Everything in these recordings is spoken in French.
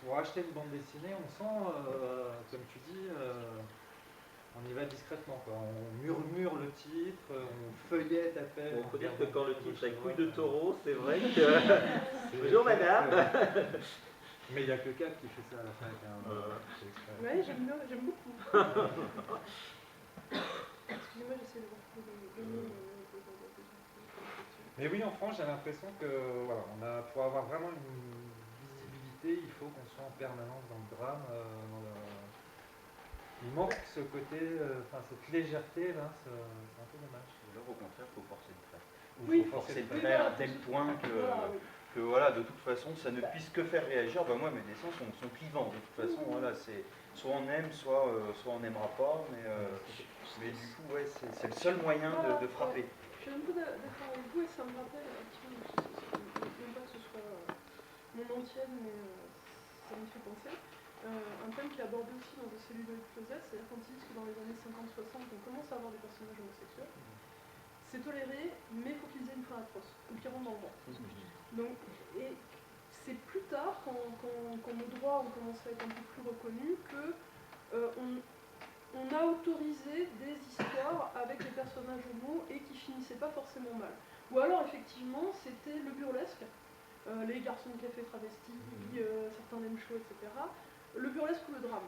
pour acheter une bande dessinée, on sent, comme tu dis, on y va discrètement, quoi. On murmure le titre, on feuillette à peine. Bon, on faut dire regarde que quand un le peu titre est gauche à Couille droite, de taureau, c'est vrai que. Bonjour madame. Mais il n'y a que Cap qui fait ça à la fac. Oui, j'aime beaucoup. Excusez-moi, j'essaie de retrouver le Mais oui, en France, j'ai l'impression que voilà, pour avoir vraiment une visibilité, il faut qu'on soit en permanence dans le drame. Il manque ce côté, cette légèreté là, c'est un peu dommage. Ou alors au contraire, il faut forcer le trait. Oui, il faut forcer le trait à tel point que voilà, de toute façon, ça ne puisse que faire réagir. Ben, moi, mes dessins sont clivants. De toute façon, voilà, c'est soit on aime, soit on n'aimera pas. Mais du coup, ouais, c'est le seul moyen de frapper. Je suis un peu d'accord avec vous et ça me rappelle, non pas que ce soit mon antienne, mais ça me fait penser, un thème qui est abordé aussi dans The Celluloid Closet, c'est-à-dire quand ils disent que dans les années 50-60, on commence à avoir des personnages homosexuels. C'est toléré, mais il faut qu'ils aient une fin atroce, ou qu'ils rentrent dans le vent. Donc, et c'est plus tard, quand nos droits ont commencé à être un peu plus reconnus, on a autorisé des histoires avec des personnages homos et qui finissaient pas forcément mal. Ou alors, effectivement, c'était le burlesque, les garçons de café travestis, certains name shows, etc. Le burlesque ou le drame.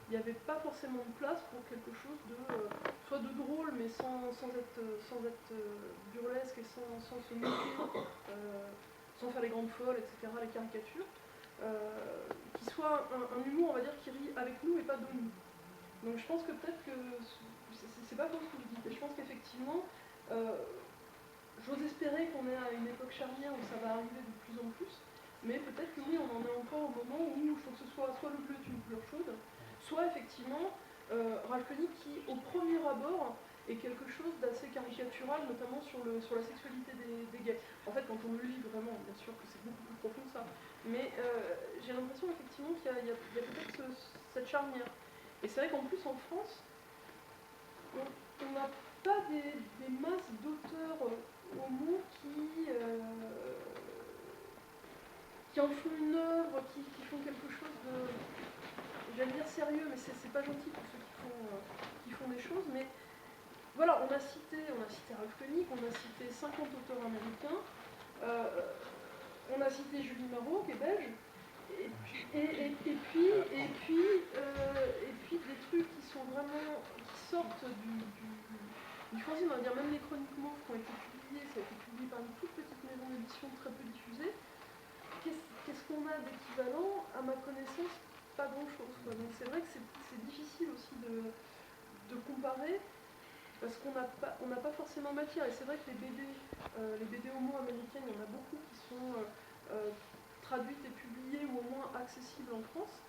Il n'y avait pas forcément de place pour quelque chose soit de drôle, mais sans être burlesque et sans se moquer, sans faire les grandes folles, etc., les caricatures, qui soit un humour, on va dire, qui rit avec nous et pas de nous. Donc je pense que peut-être que c'est pas faux ce que vous dites, et je pense qu'effectivement, j'ose espérer qu'on est à une époque charnière où ça va arriver de plus en plus, mais peut-être que oui, on en est encore au moment où il faut que ce soit le bleu est une couleur chaude, soit effectivement Ralph Koenig qui, au premier abord, est quelque chose d'assez caricatural, notamment sur la sexualité des gays. En fait, quand on le lit vraiment, bien sûr que c'est beaucoup plus profond que ça, mais j'ai l'impression effectivement qu'il y a peut-être cette charnière. Et c'est vrai qu'en plus, en France, on n'a pas des masses d'auteurs homo qui en font une œuvre, qui font quelque chose de, j'allais dire sérieux, mais c'est pas gentil pour ceux qui font des choses, mais voilà, on a cité Ralph Koenig, on a cité 50 auteurs américains, on a cité Julie Marot, qui est belge, et puis des trucs qui sont vraiment, qui sortent du fanzine, on va dire même les chroniques mauves qui ont été publiées, ça a été publié par une toute petite maison d'édition très peu diffusée. Qu'est-ce qu'on a d'équivalent? À ma connaissance, pas grand-chose. Donc c'est vrai que c'est difficile aussi de comparer, parce qu'on n'a pas forcément matière. Et c'est vrai que les BD homo américaines, il y en a beaucoup qui sont traduites et publiées, ou au moins accessibles en France.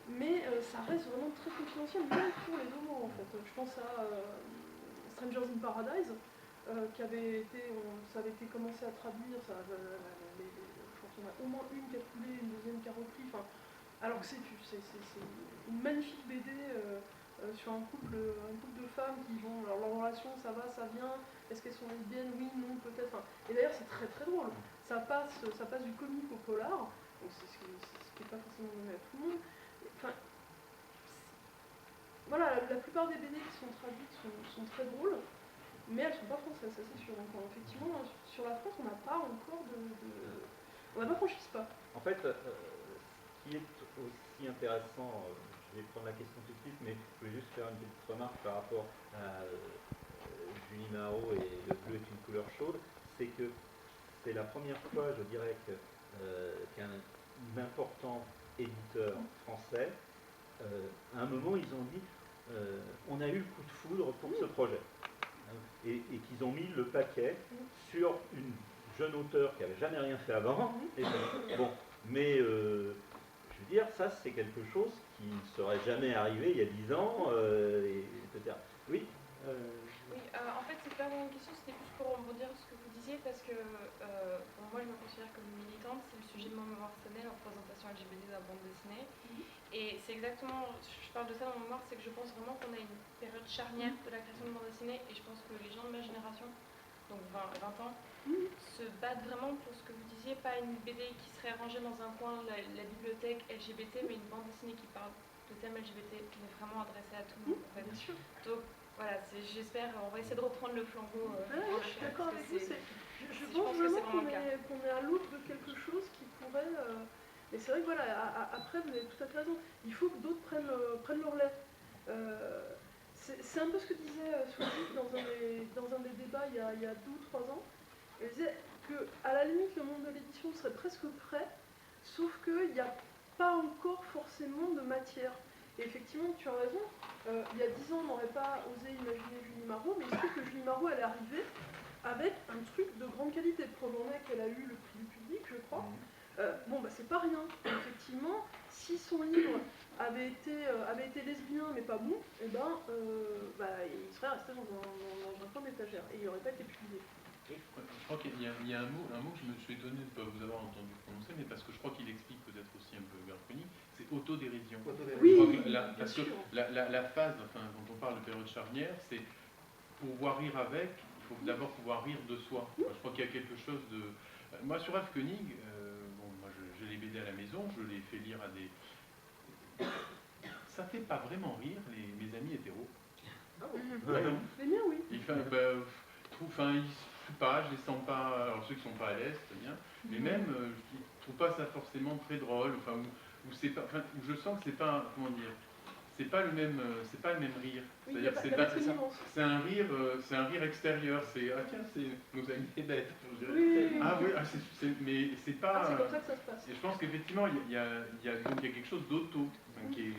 Mais ça reste vraiment très confidentiel, même pour les homos en fait. Je pense à Strangers in Paradise, ça avait été commencé à traduire, je pense qu'on a au moins une qui a coulé, une deuxième qui a repris, alors que c'est une magnifique BD sur un couple de femmes qui vont, alors leur relation, ça va, ça vient, est-ce qu'elles sont lesbiennes, oui, non, peut-être, et d'ailleurs c'est très très drôle, ça passe du comique au polar, donc c'est ce qui n'est pas forcément donné à tout le monde. Voilà, la plupart des BD qui sont traduites sont très drôles, mais elles ne sont pas françaises, ça c'est sûr. Donc effectivement, sur la France, on n'a pas encore on n'a pas franchi ce pas. En fait, ce qui est aussi intéressant, je vais prendre la question tout de suite, mais je voulais juste faire une petite remarque par rapport à Julie Marot et le bleu est une couleur chaude, c'est que c'est la première fois, je dirais, qu'un important éditeur français, à un moment, ils ont dit on a eu le coup de foudre pour ce projet. Et qu'ils ont mis le paquet sur une jeune auteure qui n'avait jamais rien fait avant. Et bon, mais je veux dire, ça c'est quelque chose qui ne serait jamais arrivé il y a 10 ans, etc. Oui Oui, en fait, c'est pas vraiment une question, c'était plus pour rebondir sur ce que vous disiez, parce que moi je me considère comme militante, c'est le sujet de mon mémoire sonné, la représentation LGBT dans la bande dessinée. Et c'est exactement, je parle de ça dans mon mémoire, c'est que je pense vraiment qu'on a une période charnière de la création de bande dessinée, et je pense que les gens de ma génération, donc 20 ans, se battre vraiment pour ce que vous disiez, pas une BD qui serait rangée dans un coin, la bibliothèque LGBT, mais une bande dessinée qui parle de thèmes LGBT, mais vraiment adressée à tout le monde. En fait. Bien sûr. Donc voilà, j'espère, on va essayer de reprendre le flambeau. Ouais, je suis d'accord avec vous. Je je pense pense que vraiment c'est vraiment qu'on est à l'aube de quelque chose qui pourrait. Mais c'est vrai que voilà, après vous avez tout à fait raison. Il faut que d'autres prennent le relais. C'est un peu ce que disait Swazik dans un des débats il y a 2 ou 3 ans. Elle disait qu'à la limite le monde de l'édition serait presque prêt, sauf qu'il n'y a pas encore forcément de matière. Et effectivement, tu as raison, il y a 10 ans on n'aurait pas osé imaginer Julie Marot, mais il se trouve que Julie Marot elle est arrivée avec un truc de grande qualité. Preuve en est qu'elle a eu le prix du public, je crois. Bon, bah c'est pas rien. Effectivement, si son livre avait été lesbien mais pas bon, eh ben, il serait resté dans un coin d'étagère et il n'aurait pas été publié. Je crois qu'il y a un mot que je me suis étonné de ne pas vous avoir entendu prononcer, mais parce que je crois qu'il explique peut-être aussi un peu Garfoni, c'est autodérision. Oui, parce que la phase, enfin, quand on parle de période charnière, c'est pour pouvoir rire avec, il faut d'abord pouvoir rire de soi. Moi, je crois qu'il y a quelque chose de... Moi, sur Ralph Koenig, moi, j'ai les BD à la maison, je les fais lire à des... Ça fait pas vraiment rire mes amis hétéros. Ah bon. Les miens, oui. Ils je sais pas, je les sens pas, alors ceux qui sont pas à l'aise, c'est bien, mais même, je trouve pas ça forcément très drôle, enfin, où c'est pas, enfin, où je sens que c'est pas, comment dire, c'est pas le même rire. Oui, C'est-à-dire que c'est un rire extérieur, c'est, ah tiens, c'est nos amis les bêtes, je dirais. Oui. Ah oui, mais c'est pas... c'est comme ça que ça se passe. Et je pense qu'effectivement, il y a quelque chose d'auto, enfin, qui est...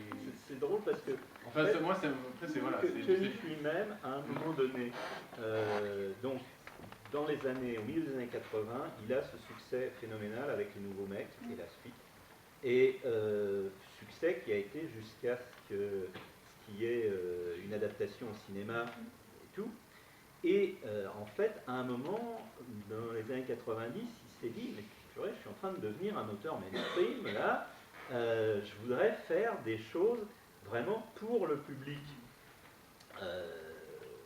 C'est drôle parce que Enfin, moi, après, c'est voilà. Koenig lui-même, à un moment donné, donc au milieu des années 80, il a ce succès phénoménal avec Les Nouveaux Mecs et la suite. Et succès qui a été jusqu'à ce qu'il y ait une adaptation au cinéma et tout. Et en fait, à un moment, dans les années 90, il s'est dit, mais purée, je suis en train de devenir un auteur mainstream, là, je voudrais faire des choses vraiment pour le public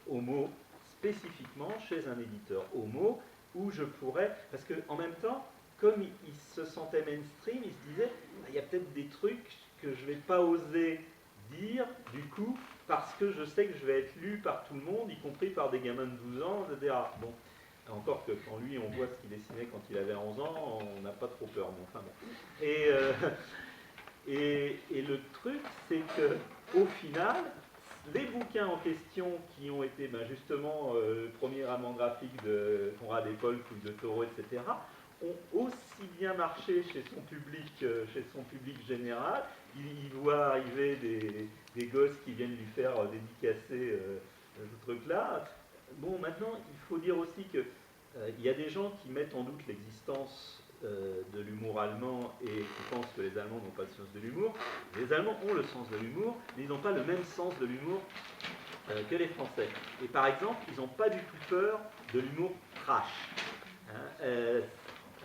homo, spécifiquement chez un éditeur homo, où je pourrais, parce qu'en même temps, comme il se sentait mainstream, il se disait, il y a peut-être des trucs que je ne vais pas oser dire, du coup, parce que je sais que je vais être lu par tout le monde, y compris par des gamins de 12 ans, etc. Bon, encore que quand lui, on voit ce qu'il dessinait quand il avait 11 ans, on n'a pas trop peur, mais enfin bon. Et le truc, c'est que au final, les bouquins en question qui ont été justement le premier roman graphique de Conrad Epolk ou de Taureau, etc., ont aussi bien marché chez son public général. Il voit arriver des gosses qui viennent lui faire dédicacer ce truc-là. Bon, maintenant, il faut dire aussi que il y a des gens qui mettent en doute l'existence de l'humour allemand et qui pensent que les Allemands n'ont pas de sens de l'humour. Les Allemands ont le sens de l'humour, mais ils n'ont pas le même sens de l'humour que les Français. Et par exemple, ils n'ont pas du tout peur de l'humour trash.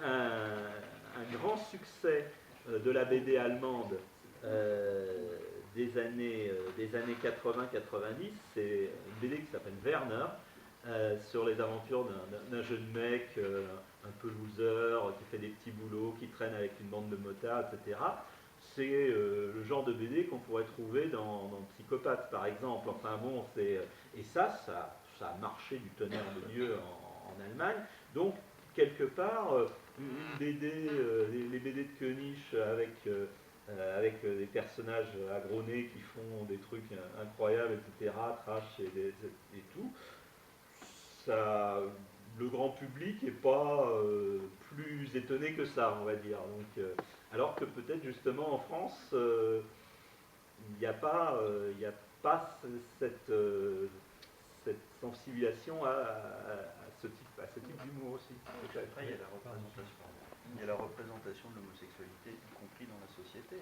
Un grand succès de la BD allemande des années 80-90, c'est une BD qui s'appelle Werner, sur les aventures d'un jeune mec un peu loser, qui fait des petits boulots, qui traîne avec une bande de motards, etc. C'est le genre de BD qu'on pourrait trouver dans Psychopathe, par exemple. Enfin bon, et ça a marché du tonnerre de Dieu en Allemagne. Donc, quelque part, une BD, les BD de Koenig avec des personnages agronés qui font des trucs incroyables, etc., trash et tout, ça, le grand public n'est pas plus étonné que ça, on va dire. Donc, alors que peut-être justement en France, il n'y a pas cette sensibilisation à ce type d'humour aussi. Après, il y a la représentation. Il y a la représentation de l'homosexualité, y compris dans la société.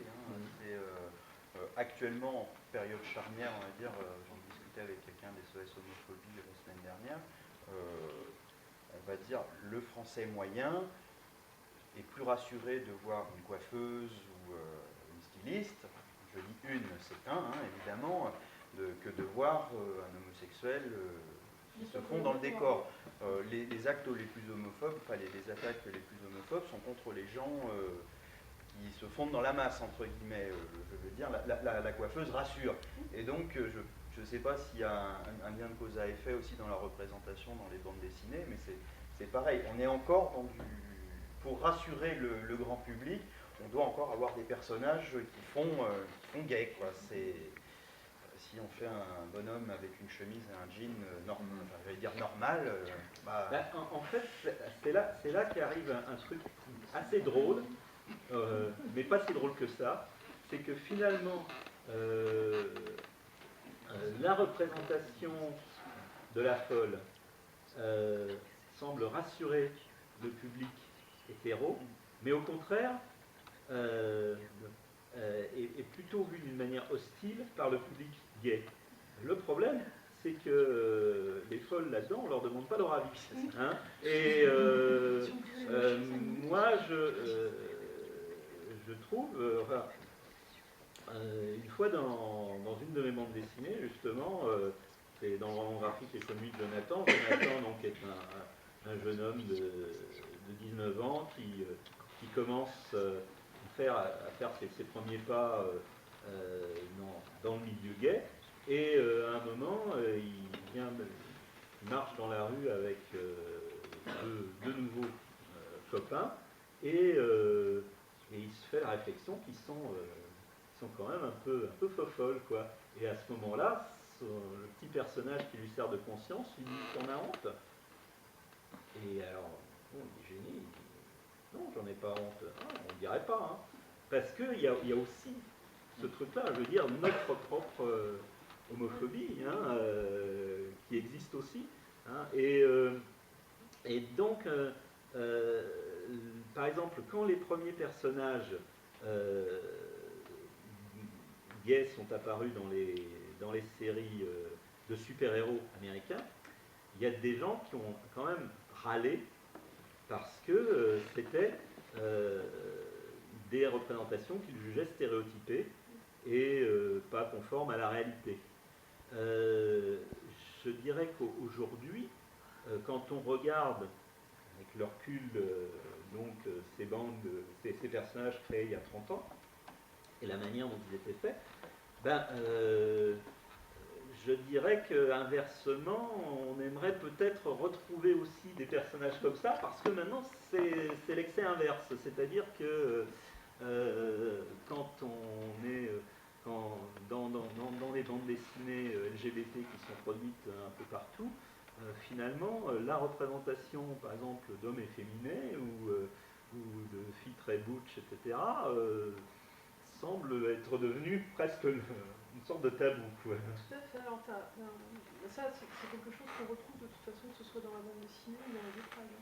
Actuellement, période charnière, on va dire, j'en discutais avec quelqu'un des SOS homophobie la semaine dernière, on va dire le français moyen est plus rassuré de voir une coiffeuse ou une styliste, je dis une, c'est un, évidemment, que de voir un homosexuel qui se font dans le décor. Les actes les plus homophobes, enfin les attaques les plus homophobes sont contre les gens qui se fondent dans la masse, entre guillemets. Je veux dire, la coiffeuse rassure. Et donc, je ne sais pas s'il y a un lien de cause à effet aussi dans la représentation dans les bandes dessinées, mais c'est pareil. On est encore dans du... Pour rassurer le grand public, on doit encore avoir des personnages qui font gay, quoi. Si on fait un bonhomme avec une chemise et un jean j'allais dire normal, En fait, c'est là qu'arrive un truc assez drôle, mais pas si drôle que ça. C'est que finalement, la représentation de la folle semble rassurer le public hétéro, mais au contraire, est plutôt vue d'une manière hostile par le public gay. Le problème, c'est que les folles là-dedans, on leur demande pas leur avis. Hein, et moi, je trouve, une fois dans une de mes bandes dessinées, justement, c'est dans le roman graphique Les Nuits de Jonathan. Jonathan donc, est un jeune homme de 19 ans qui commence à faire ses premiers pas dans le milieu gay. Et à un moment, il marche dans la rue avec deux nouveaux copains et il se fait la réflexion qu'ils sont quand même un peu fofolles, quoi. Et à ce moment-là, le petit personnage qui lui sert de conscience, il dit qu'on a honte. Et alors, bon, il est gêné, il dit non, j'en ai pas honte. Ah, on ne dirait pas, hein. Parce qu'il y a aussi ce truc-là, je veux dire, notre propre homophobie, hein, qui existe aussi. Hein, et donc, par exemple, quand les premiers personnages gays sont apparus dans les séries de super-héros américains, il y a des gens qui ont quand même râlé parce que c'était des représentations qu'ils jugeaient stéréotypées et pas conformes à la réalité. Je dirais qu'aujourd'hui, quand on regarde avec le recul ces bandes, ces personnages créés il y a 30 ans, et la manière dont ils étaient faits, je dirais qu'inversement, on aimerait peut-être retrouver aussi des personnages comme ça, parce que maintenant c'est l'excès inverse, c'est-à-dire que quand on est dans les bandes dessinées LGBT qui sont produites un peu partout, finalement la représentation par exemple d'hommes efféminés ou de filles très butch, etc., semble être devenue presque une sorte de tabou, quoi. Tout à fait. Alors, ça, c'est quelque chose qu'on retrouve de toute façon, que ce soit dans la bande dessinée ou dans les vitrages.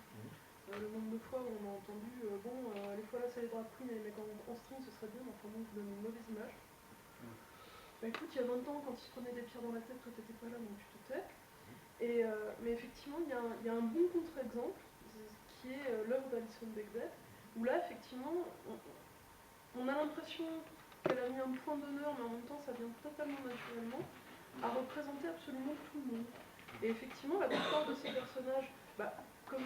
Le nombre de fois où on a entendu les fois là, c'est les drag queens et les mecs en string, ce serait bien, mais enfin bon, vous donnez une mauvaise image. Bah écoute, il y a 20 ans, quand ils se prenaient des pierres dans la tête, toi t'étais pas là, donc tu te tais. Mais effectivement, il y a un bon contre-exemple, qui est l'œuvre d'Alison Bechdel, où là, effectivement, on a l'impression qu'elle a mis un point d'honneur, mais en même temps, ça vient totalement naturellement, à représenter absolument tout le monde. Et effectivement, la plupart de ces personnages, comme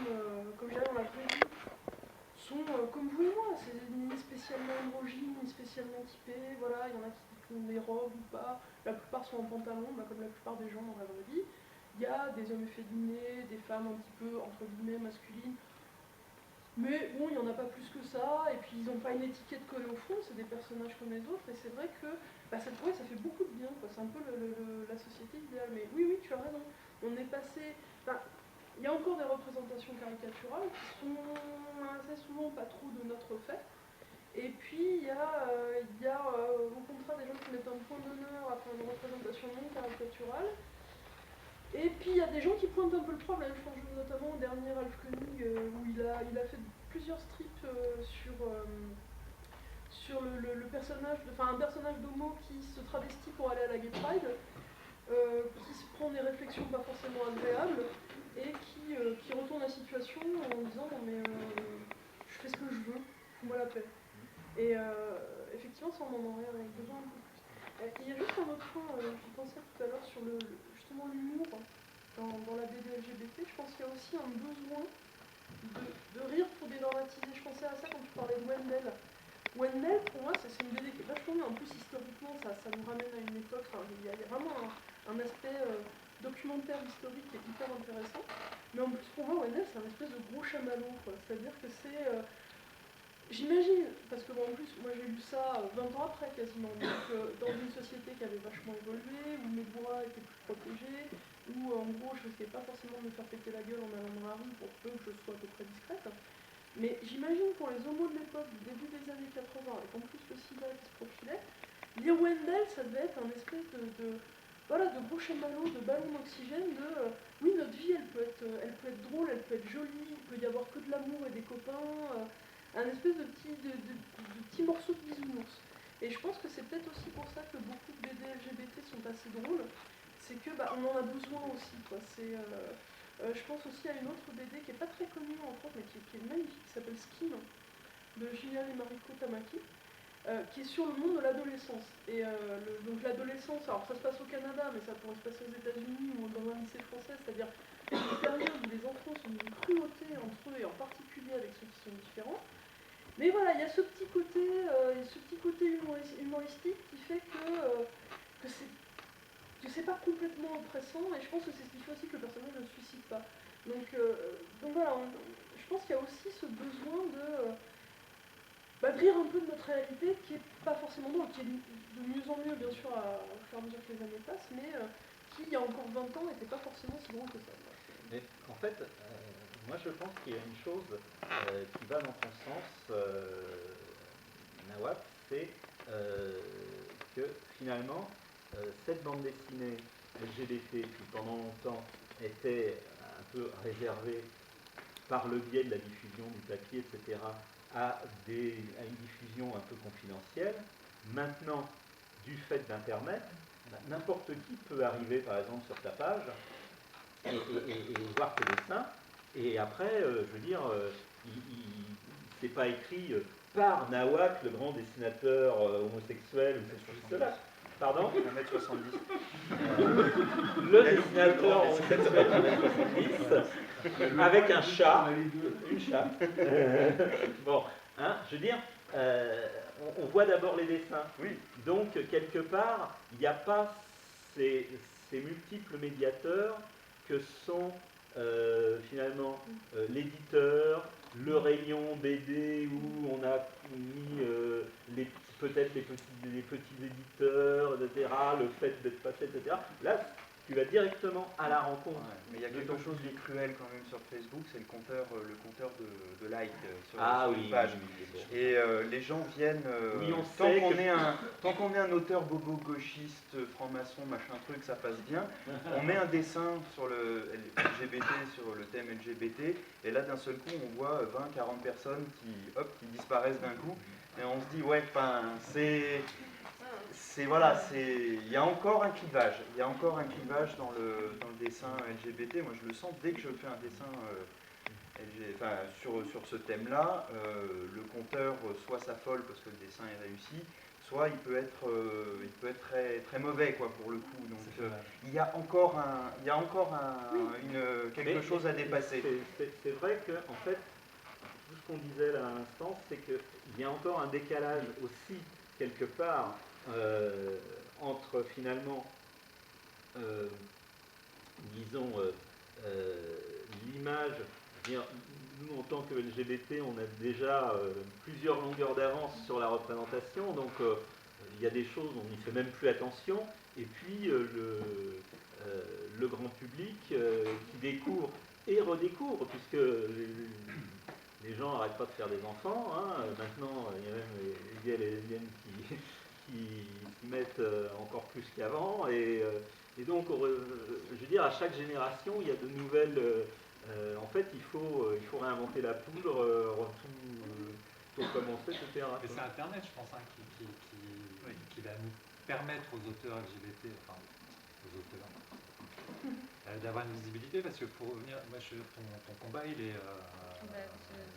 Jérôme on l'a prévu, sont comme vous et moi, c'est ni spécialement androgynes, ni spécialement typés, voilà, il y en a qui font des robes ou pas, la plupart sont en pantalon, comme la plupart des gens dans la vraie vie. Il y a des hommes efféminés, des femmes un petit peu, entre guillemets, masculines, mais bon, il n'y en a pas plus que ça, et puis ils n'ont pas une étiquette collée au front, c'est des personnages comme les autres, et c'est vrai que ça fait beaucoup de bien, c'est un peu la société idéale. Mais oui, tu as raison, on est passé... il y a encore des représentations caricaturales qui sont assez souvent pas trop de notre fait, et puis il y a au contraire des gens qui mettent un point d'honneur à faire une représentation non caricaturale. Et puis il y a des gens qui pointent un peu le problème, je pense notamment au dernier Ralph Koenig où il a fait plusieurs strips sur le personnage, un personnage d'homo qui se travestit pour aller à la Gay Pride, qui se prend des réflexions pas forcément agréables et qui retourne la situation en disant non mais je fais ce que je veux, fous-moi la paix. Et effectivement ça on en aurait besoin un peu plus. Il y a juste un autre point, j'y pensais tout à l'heure sur justement l'humour. dans la BD LGBT. Je pense qu'il y a aussi un besoin de rire pour dédramatiser. Je pensais à ça quand tu parlais de Wendell. Wendell, pour moi, c'est une BD qui est vachement bien. En plus, historiquement, ça nous ramène à une époque. Enfin, il y a vraiment un aspect documentaire historique qui est hyper intéressant. Mais en plus, pour moi, Wendell, c'est un espèce de gros chamallow, quoi. C'est-à-dire que c'est... j'imagine, parce que bon, en plus, moi j'ai lu ça 20 ans après quasiment, donc dans une société qui avait vachement évolué, où mes droits étaient plus protégés, où en gros je risquais pas forcément de me faire péter la gueule en allant dans la rue pour peu que je sois à peu près discrète. Mais j'imagine pour les homos de l'époque, du début des années 80, avec en plus le sida qui se profilait, lire Wendell, ça devait être un espèce voilà, de gros chamallow, de ballon d'oxygène, oui, notre vie elle peut être drôle, elle peut être jolie, il peut y avoir que de l'amour et des copains, un espèce de petit morceau de bisounours. Et je pense que c'est peut-être aussi pour ça que beaucoup de BD LGBT sont assez drôles, c'est que on en a besoin aussi, quoi. Je pense aussi à une autre BD qui n'est pas très connue en France, mais qui est magnifique, qui s'appelle Skin, de Julien et Mariko Tamaki, qui est sur le monde de l'adolescence. Et donc l'adolescence, alors ça se passe au Canada, mais ça pourrait se passer aux États-Unis ou dans un lycée français, c'est-à-dire une période où les enfants sont d'une cruauté entre eux, et en particulier avec ceux qui sont différents. Mais voilà, il y a ce petit côté humoristique qui fait que c'est pas complètement oppressant, et je pense que c'est ce qui fait aussi que le personnage ne se suicide pas. Donc voilà, je pense qu'il y a aussi ce besoin de rire un peu de notre réalité, qui est pas forcément drôle, qui est de mieux en mieux bien sûr au fur et à mesure que les années passent, mais qui il y a encore 20 ans n'était pas forcément si drôle que ça. Mais en fait, moi je pense qu'il y a une chose qui va dans ton sens, Nawab, c'est que finalement, cette bande dessinée LGBT qui pendant longtemps était un peu réservée par le biais de la diffusion du papier, etc., à une diffusion un peu confidentielle, maintenant, du fait d'Internet, n'importe qui peut arriver par exemple sur ta page et voir tes dessins, et après, je veux dire, c'est pas écrit par Nawak, le grand dessinateur homosexuel, ou ceci, cela. Pardon ? 1m70. Le dessinateur homosexuel 1m70, avec un chat, une chatte. Bon, hein, je veux dire, on voit d'abord les dessins. Oui. Donc, quelque part, il n'y a pas ces multiples médiateurs que sont finalement l'éditeur, le rayon BD où on a mis peut-être les petits éditeurs, etc., le fait d'être passé, etc. Là, tu vas directement à la rencontre. Ouais, mais il y a quelque chose de cruel quand même sur Facebook, c'est le compteur de likes sur Oui, une page. Oui. Et les gens viennent, Oui, tant qu'on est un auteur bobo gauchiste, franc-maçon, machin truc, ça passe bien. On met un dessin sur le LGBT, sur le thème LGBT, et là d'un seul coup on voit 20-40 personnes qui disparaissent d'un coup, et on se dit ouais, enfin il y a encore un clivage, dans le dessin LGBT. Moi je le sens dès que je fais un dessin sur ce thème-là, le conteur soit s'affole parce que le dessin est réussi, soit il peut être très, très mauvais quoi, pour le coup. Donc il y a encore quelque chose à dépasser. C'est vrai que en fait, tout ce qu'on disait là à l'instant, c'est qu'il y a encore un décalage aussi quelque part entre finalement, disons, l'image. Nous, en tant que LGBT, on a déjà plusieurs longueurs d'avance sur la représentation, donc il y a des choses, on n'y fait même plus attention, et puis le grand public qui découvre et redécouvre, puisque les gens n'arrêtent pas de faire des enfants, hein. Maintenant il y a même les gays et les lesbiennes qui s'y mettent encore plus qu'avant, et donc, je veux dire, à chaque génération, il y a de nouvelles... en fait, il faut réinventer la poule, tout recommencer, etc. Mais c'est Internet, je pense, qui va nous permettre aux auteurs LGBT, enfin, aux auteurs, d'avoir une visibilité, parce que pour revenir, moi, ton combat, il est... de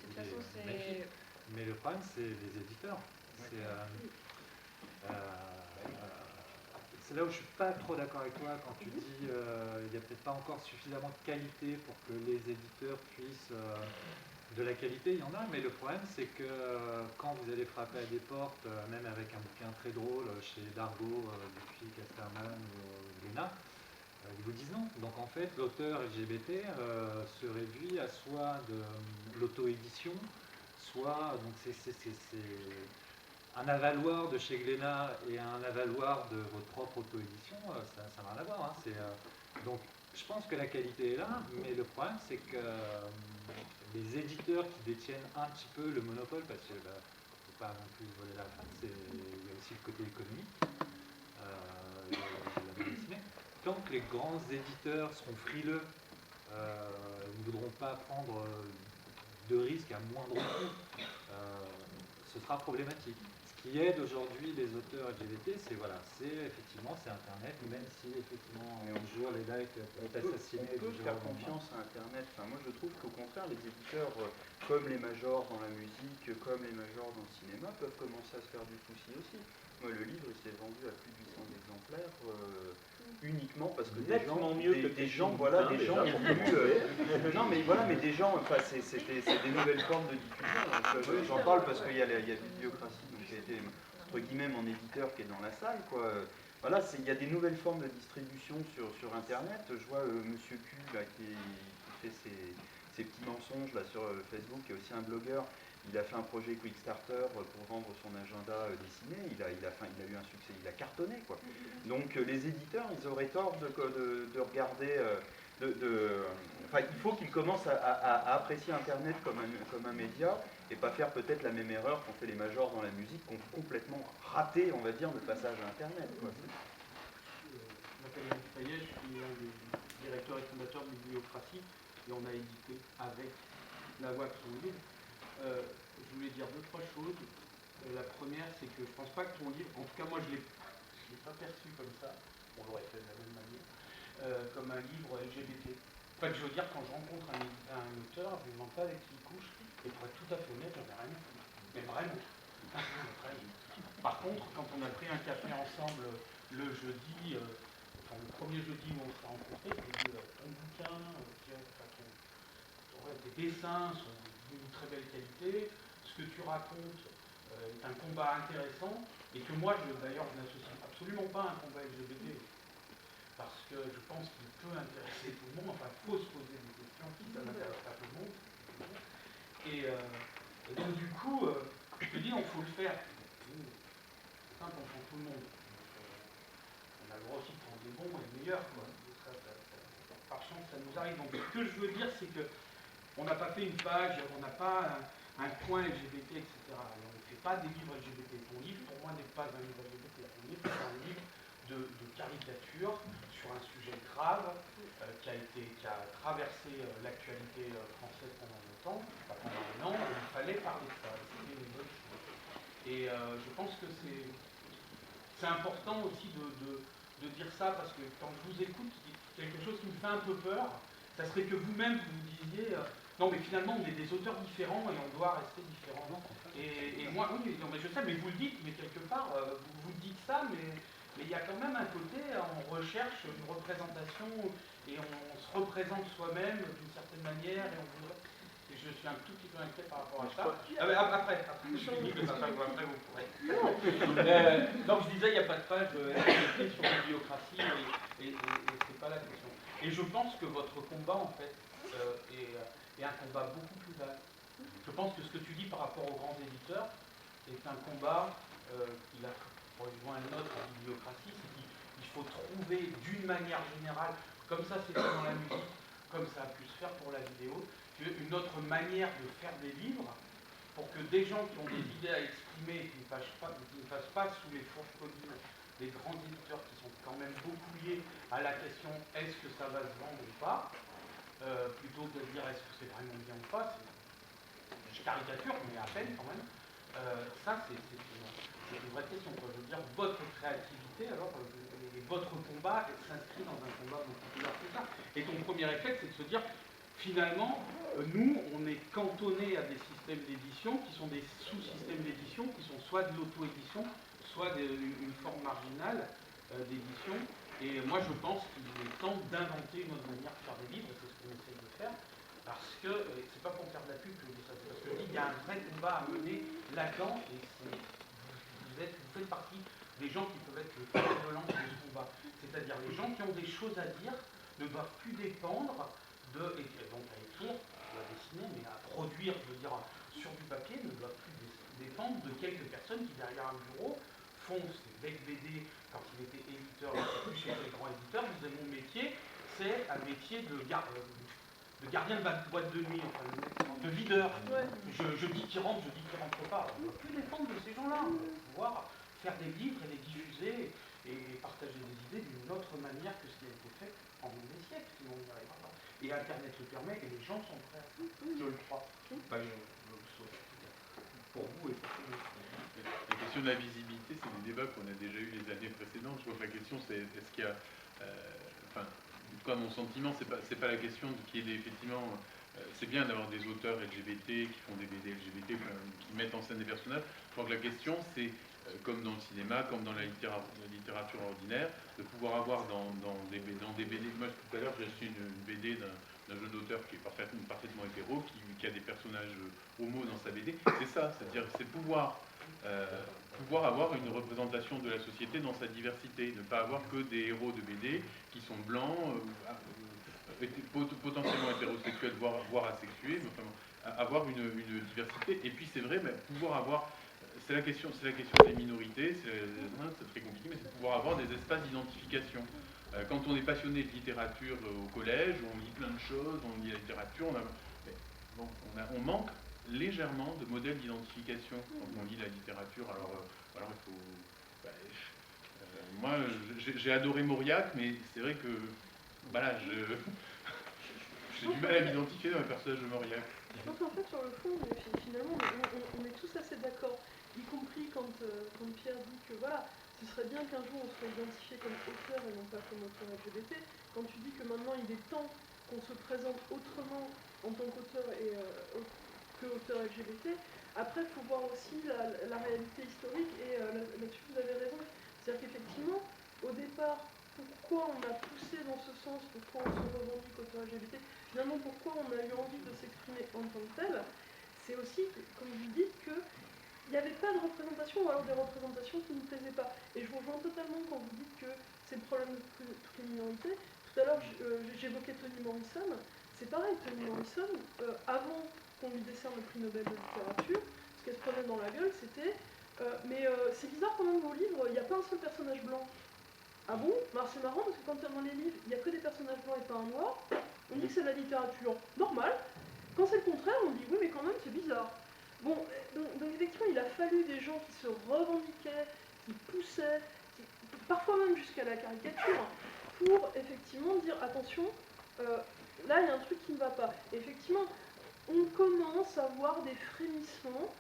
toute façon, c'est... magnifique. Mais le problème, c'est les éditeurs. c'est là où je suis pas trop d'accord avec toi quand tu dis il n'y a peut-être pas encore suffisamment de qualité pour que les éditeurs puissent de la qualité, il y en a, mais le problème c'est que quand vous allez frapper à des portes, même avec un bouquin très drôle chez Dargaud, depuis Casterman ou Glénat, ils vous disent non. Donc en fait, l'auteur LGBT se réduit à soit de l'auto-édition, soit, donc c'est un avaloir de chez Glénat et un avaloir de votre propre auto-édition, ça n'a rien à voir. Hein. Donc je pense que la qualité est là, mais le problème c'est que les éditeurs qui détiennent un petit peu le monopole, parce que bah, faut pas non plus voler la face, il y a aussi le côté économique de la bande dessinée. Tant que les grands éditeurs seront frileux, ne voudront pas prendre de risques à moindre coût, ce sera problématique. Ce qui aide aujourd'hui les auteurs LGBT, c'est voilà, effectivement c'est Internet, même si effectivement un jour les likes est assassiné. On peut faire confiance à Internet. Enfin, moi je trouve qu'au contraire, les éditeurs, comme les majors dans la musique, comme les majors dans le cinéma, peuvent commencer à se faire du souci aussi. Moi, le livre, il s'est vendu à plus de 800 exemplaires uniquement parce que des gens ont voulu. Non, mais voilà, mais des gens, enfin, c'est des nouvelles formes de diffusion. J'en parle parce qu'il y a Bibliocratie, donc qui a été entre guillemets mon éditeur qui est dans la salle, quoi. Voilà, il y a des nouvelles formes de distribution sur Internet. Je vois Monsieur Q là, qui fait ses petits mensonges là, sur Facebook, qui est aussi un blogueur. Il a fait un projet Quickstarter pour vendre son agenda dessiné. Il a eu un succès, il a cartonné, quoi. Donc les éditeurs, ils auraient tort de regarder. Enfin, il faut qu'ils commencent à apprécier Internet comme un média et pas faire peut-être la même erreur qu'ont fait les majors dans la musique, qui ont complètement raté, on va dire, le passage à Internet, quoi. Je m'appelle Yannick Fayet, je suis un des directeurs et fondateurs de Bibliocratie et on a édité avec La Voix qui son livre. Je voulais dire 2-3 choses. La première, c'est que je pense pas que ton livre, en tout cas moi je l'ai pas perçu comme ça, on l'aurait fait de la même manière, comme un livre LGBT. En fait, je veux dire, quand je rencontre un auteur, je ne lui demande pas avec qui il couche, et pour être tout à fait honnête, j'en ai rien à foutre. Mais vraiment. Par contre, quand on a pris un café ensemble le jeudi, enfin le premier jeudi où on s'est rencontrés, je lui ai dit ton bouquin, tes dessins sont d'une très belle qualité, ce que tu racontes est un combat intéressant, et que moi, d'ailleurs, je n'associe absolument pas un combat LGBT, parce que je pense qu'il peut intéresser tout le monde, enfin, il faut se poser des questions qui ça n'intéresse pas tout le monde. Et donc, du coup, je te dis, il faut le faire. C'est simple, on change tout le monde. On a le droit aussi de prendre des bons et des meilleurs, quoi. Par chance, ça nous arrive. Donc, ce que je veux dire, c'est que on n'a pas fait une page, on n'a pas un coin LGBT, etc. Et on ne fait pas des livres LGBT. Ton livre, pour moi, n'est pas un livre LGBT. Ton livre, c'est un livre de caricature sur un sujet grave qui a traversé l'actualité française pendant longtemps, pas pendant un an, et il fallait parler de ça. C'était une bonne chose. Et je pense que c'est important aussi de dire ça, parce que quand je vous écoute, quelque chose qui me fait un peu peur, ça serait que vous-même vous disiez non mais finalement on est des auteurs différents et on doit rester différents. Et moi, oui, non, mais je sais, mais vous le dites, mais quelque part, vous dites ça, mais il y a quand même un côté, on recherche une représentation et on se représente soi-même d'une certaine manière et je suis un tout petit peu inquiet par rapport à ça. Après, je finis, mais ça après vous pourrez. Donc je disais, il n'y a pas de page sur la bibliocratie et c'est pas la question. Et je pense que votre combat, en fait, est un combat beaucoup plus vaste. Je pense que ce que tu dis par rapport aux grands éditeurs est un combat qui a rejoint un autre en bibliocratie, c'est qu'il faut trouver d'une manière générale, comme ça c'est fait dans la musique, comme ça a pu se faire pour la vidéo, une autre manière de faire des livres pour que des gens qui ont des idées à exprimer et qui ne fassent pas sous les fourches codines des grands éditeurs qui sont quand même beaucoup liés à la question est-ce que ça va se vendre ou pas, plutôt que de dire est-ce que c'est vraiment bien ou pas, je caricature, mais à peine quand même. Ça, c'est une vraie question. Je veux dire, votre créativité, alors, et votre combat s'inscrit dans un combat beaucoup plus large que ça. Et ton premier réflexe, c'est de se dire, finalement, nous, on est cantonné à des systèmes d'édition qui sont des sous-systèmes d'édition, qui sont soit de l'auto-édition, soit une forme marginale, d'édition. Et moi, je pense qu'il est temps d'inventer une autre manière de faire des livres, et c'est ce qu'on essaye de faire, parce que, et c'est pas pour faire de la pub que je dis ça, c'est parce que je dis qu'il y a un vrai combat à mener là-dedans, et vous faites partie des gens qui peuvent être le fer de lance de ce combat. C'est-à-dire les gens qui ont des choses à dire ne doivent plus dépendre de, et donc à écrire, à dessiner, mais à produire, je veux dire, sur du papier, ne doivent plus dépendre de quelques personnes qui, derrière un bureau, font ces Bec BD quand il était éditeur, plus chez les grands éditeurs. Vous savez, mon métier, c'est un métier de gardien de boîte de nuit, enfin, de videur. Ouais. Je dis qu'il rentre, je dis qu'il rentre pas. On ne peut plus dépendre de ces gens-là. On va pouvoir faire des livres et les diffuser et partager des idées d'une autre manière que ce qui a été fait en des siècles, sinon on n'y arrivera pas. Et Internet le permet et les gens sont prêts à ça. Je le crois. Bah, je le souhaite. Pour vous et pour tous les autres. La question de la visibilité, c'est des débats qu'on a déjà eu les années précédentes. Je crois que la question, c'est est-ce qu'il y a... enfin, en tout cas, mon sentiment, c'est pas la question qui est effectivement... c'est bien d'avoir des auteurs LGBT qui font des BD LGBT, qui mettent en scène des personnages. Je crois que la question, c'est, comme dans le cinéma, comme dans la littérature ordinaire, de pouvoir avoir dans des BD... Moi, tout à l'heure, j'ai acheté une BD d'un jeune auteur qui est parfaitement hétéro, qui a des personnages homo dans sa BD. C'est ça, c'est-à-dire c'est pouvoir avoir une représentation de la société dans sa diversité, ne pas avoir que des héros de BD qui sont blancs, potentiellement hétérosexuels, voire asexués, mais enfin, avoir une diversité. Et puis c'est vrai, mais pouvoir avoir, c'est la question des minorités, c'est très compliqué, mais c'est pouvoir avoir des espaces d'identification. Quand on est passionné de littérature au collège, on lit plein de choses, on lit la littérature, on manque légèrement de modèles d'identification quand on lit la littérature. Alors il faut... moi, j'ai adoré Mauriac, mais c'est vrai que voilà, j'ai du mal à m'identifier dans le personnage de Mauriac. Je pense qu'en fait, sur le fond, finalement, on est tous assez d'accord, y compris quand Pierre dit que voilà, ce serait bien qu'un jour on soit identifié comme auteur et non pas comme auteur LGBT. Quand tu dis que maintenant il est temps qu'on se présente autrement en tant qu'auteur et que auteur LGBT, après il faut voir aussi la réalité historique et là-dessus vous avez raison. C'est-à-dire qu'effectivement, au départ, pourquoi on a poussé dans ce sens, pourquoi on se revendique auteur LGBT, finalement pourquoi on a eu envie de s'exprimer en tant que tel, c'est aussi, comme vous dites, qu'il n'y avait pas de représentation ou alors des représentations qui ne nous plaisaient pas. Et je vous rejoins totalement quand vous dites que c'est le problème de toutes les minorités. Tout à l'heure, j'évoquais Toni Morrison. C'est pareil, Toni Morrison, avant qu'on lui décerne le prix Nobel de littérature, ce qu'elle se prenait dans la gueule, c'était mais c'est bizarre quand même vos livres, il n'y a pas un seul personnage blanc. Ah bon? Alors c'est marrant parce que quand dans les livres, il n'y a que des personnages blancs et pas un noir, on dit que c'est de la littérature normale. Quand c'est le contraire, on dit oui mais quand même c'est bizarre. Bon, donc effectivement il a fallu des gens qui se revendiquaient, qui poussaient, parfois même jusqu'à la caricature, pour effectivement dire attention, là il y a un truc qui ne va pas. Et effectivement, on commence à voir des frémissements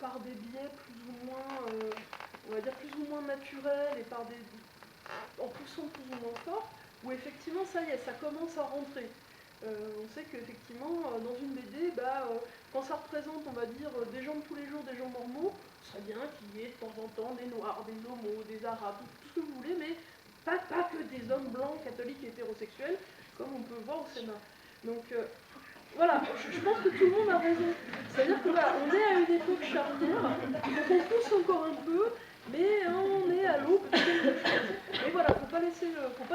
par des biais plus ou moins, on va dire plus ou moins naturels et par en poussant plus ou moins fort, où effectivement ça y est, ça commence à rentrer. On sait qu'effectivement, dans une BD, quand ça représente, on va dire, des gens de tous les jours, des gens normaux, ce serait bien qu'il y ait de temps en temps des noirs, des homos, des arabes, tout ce que vous voulez, mais pas que des hommes blancs, catholiques et hétérosexuels, comme on peut voir au Sénat. Donc voilà, je pense que tout le monde a raison. C'est-à-dire que voilà, on est à une époque charnière, donc on pousse encore un peu, mais on est à l'aube de quelque chose. Et voilà, faut pas laisser le four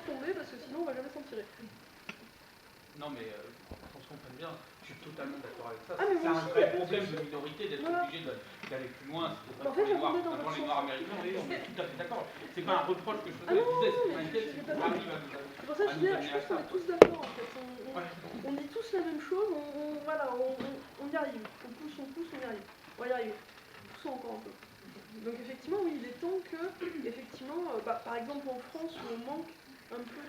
tomber, parce que sinon on va jamais s'en tirer. Non mais qu'on se comprenne bien, je suis totalement d'accord avec ça. Ah, c'est un vrai problème de minorité d'être obligé d'aller plus loin. C'est En fait, les Noirs, j'entendais dans notamment votre les Noirs américains, oui, on est tout à fait d'accord. C'est pas un reproche que je faisais, je disais, c'est pas une tête, c'est qu'on arrive à nous. C'est pour ça que je dis, je pense qu'on est tous d'accord en fait. On dit tous la même chose, on y arrive. On pousse, on y arrive. On va y arriver. Poussons encore un peu. Donc effectivement, oui, il est temps que, effectivement, par exemple en France où on manque un peu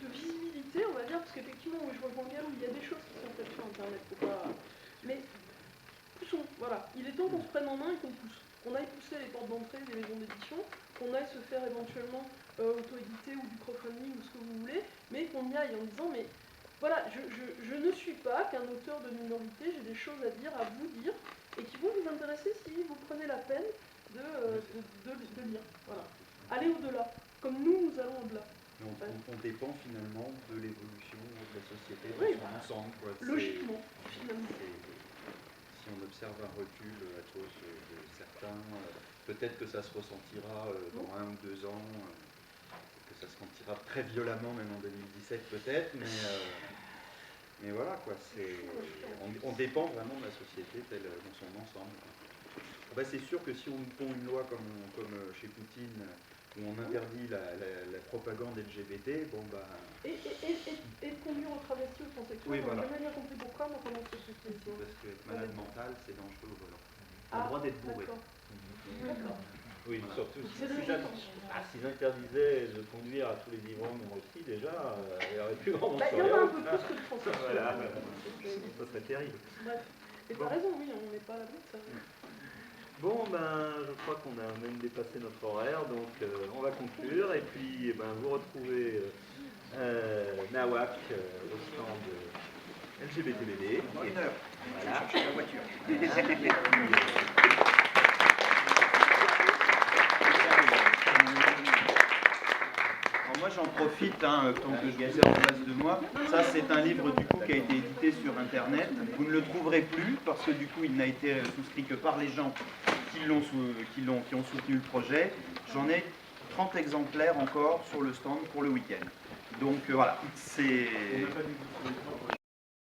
de visibilité, on va dire, parce qu'effectivement, je rejoins bien, il y a des choses qui sont faites sur Internet, faut pas... Mais poussons, voilà. Il est temps qu'on se prenne en main et qu'on pousse. Qu'on aille pousser les portes d'entrée des maisons d'édition, qu'on aille se faire éventuellement auto-éditer ou du crowdfunding ou ce que vous voulez, mais qu'on y aille en disant, mais voilà, je ne suis pas qu'un auteur de minorité, j'ai des choses à dire, à vous dire, et qui vont vous intéresser si vous prenez la peine de lire. Voilà. Aller au-delà, comme nous allons au-delà. On dépend finalement de l'évolution de la société dans Oui, son ensemble. Quoi. Logiquement, finalement. Si on observe un recul à cause de certains, peut-être que ça se ressentira dans 1 ou 2 ans, que ça se sentira très violemment même en 2017 peut-être, mais voilà quoi, on dépend vraiment de la société telle dans son ensemble. Ben, c'est sûr que si on pond une loi comme chez Poutine, où on interdit la propagande LGBT, bon bah... Et de conduire aux travestis ou transsexuels, oui, voilà. j'ai jamais bien compris pourquoi, mais pendant ce sujet. Parce que malade mental, c'est dangereux au volant. On a Ah, le droit d'être bourré. D'accord. Oui, surtout C'est logique. s'ils interdisaient de conduire à tous les ivrognes en Russie, déjà, il n'y aurait plus grand monde Bah, il sur y les en a un routes. peu plus que de transsexuels. Voilà. Donc, Ça serait terrible. bref. Et t'as raison, oui, on n'est pas à l'abri de ça. Bon, ben, je crois qu'on a même dépassé notre horaire, donc on va conclure. Et puis, eh ben, vous retrouvez Nawak au stand LGBTBD. Voilà. Chercher la voiture. Alors moi j'en profite, tant que je vous ai en face de moi. Ça c'est un livre du coup qui a été édité sur internet. Vous ne le trouverez plus parce que du coup il n'a été souscrit que par les gens qui ont soutenu le projet. J'en ai 30 exemplaires encore sur le stand pour le week-end. Donc voilà, c'est...